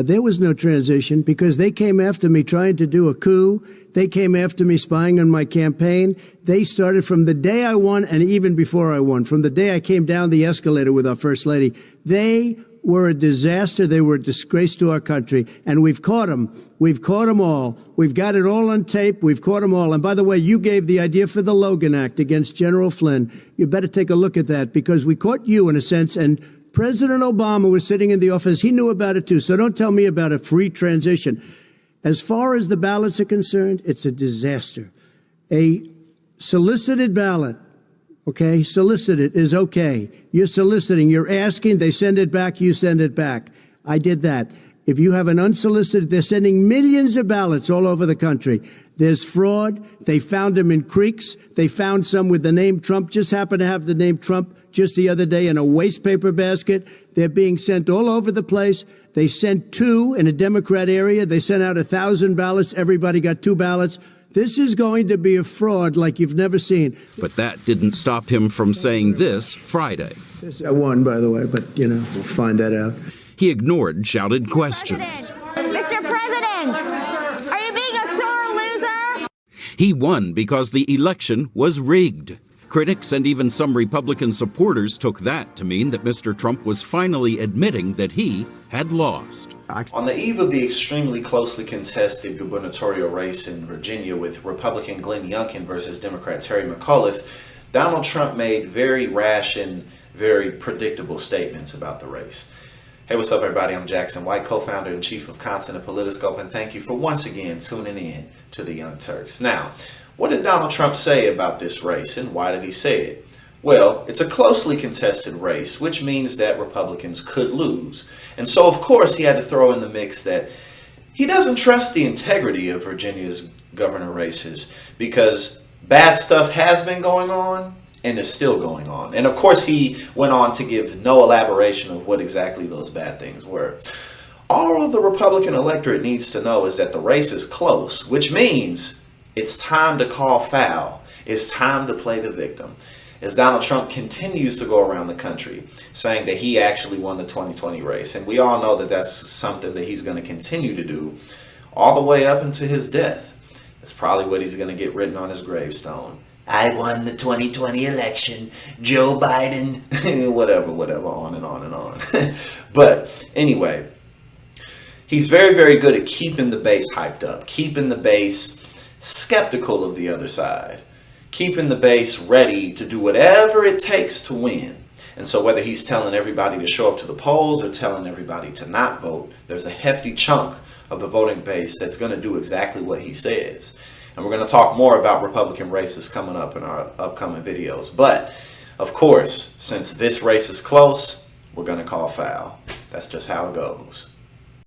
There was no transition because they came after me trying to do a coup. They came after me spying on my campaign. They started from the day I won and even before I won, from the day I came down the escalator with our First Lady. They were a disaster. They were a disgrace to our country. And we've caught them. We've caught them all. We've got it all on tape. We've caught them all. And by the way, you gave the idea for the Logan Act against General Flynn. You better take a look at that because we caught you in a sense. And President Obama was sitting in the office. He knew about it too. So don't tell me about a free transition. As far as the ballots are concerned, it's a disaster. A solicited ballot, okay, solicited is okay. You're soliciting, you're asking, they send it back, you send it back. I did that. If you have an unsolicited, they're sending millions of ballots all over the country. There's fraud. They found them in creeks. They found some with the name Trump, just happened to have the name Trump just the other day in a waste paper basket. They're being sent all over the place. They sent 2 in a Democrat area. They sent out 1,000 ballots. Everybody got 2 ballots. This is going to be a fraud like you've never seen. But that didn't stop him from saying this Friday. I won, by the way, but, we'll find that out. He ignored shouted questions. Mr. President, are you being a sore loser? He won because the election was rigged. Critics and even some Republican supporters took that to mean that Mr. Trump was finally admitting that he had lost. On the eve of the extremely closely contested gubernatorial race in Virginia with Republican Glenn Youngkin versus Democrat Terry McAuliffe, Donald Trump made very rash and very predictable statements about the race. Hey, what's up, everybody? I'm Jackson White, co-founder and chief of content at Politiscope, and thank you for once again tuning in to the Young Turks. Now, what did Donald Trump say about this race, and why did he say it? Well, it's a closely contested race, which means that Republicans could lose. And so, of course, he had to throw in the mix that he doesn't trust the integrity of Virginia's governor races because bad stuff has been going on and is still going on. And of course, he went on to give no elaboration of what exactly those bad things were. All the Republican electorate needs to know is that the race is close, which means it's time to call foul. It's time to play the victim. As Donald Trump continues to go around the country saying that he actually won the 2020 race. And we all know that that's something that he's going to continue to do all the way up into his death. That's probably what he's going to get written on his gravestone. I won the 2020 election, Joe Biden, whatever, on and on and on. But anyway, he's very, very good at keeping the base hyped up, keeping the base skeptical of the other side, keeping the base ready to do whatever it takes to win. And so whether he's telling everybody to show up to the polls or telling everybody to not vote, there's a hefty chunk of the voting base that's going to do exactly what he says. And we're going to talk more about Republican races coming up in our upcoming videos. But, of course, since this race is close, we're going to call foul. That's just how it goes.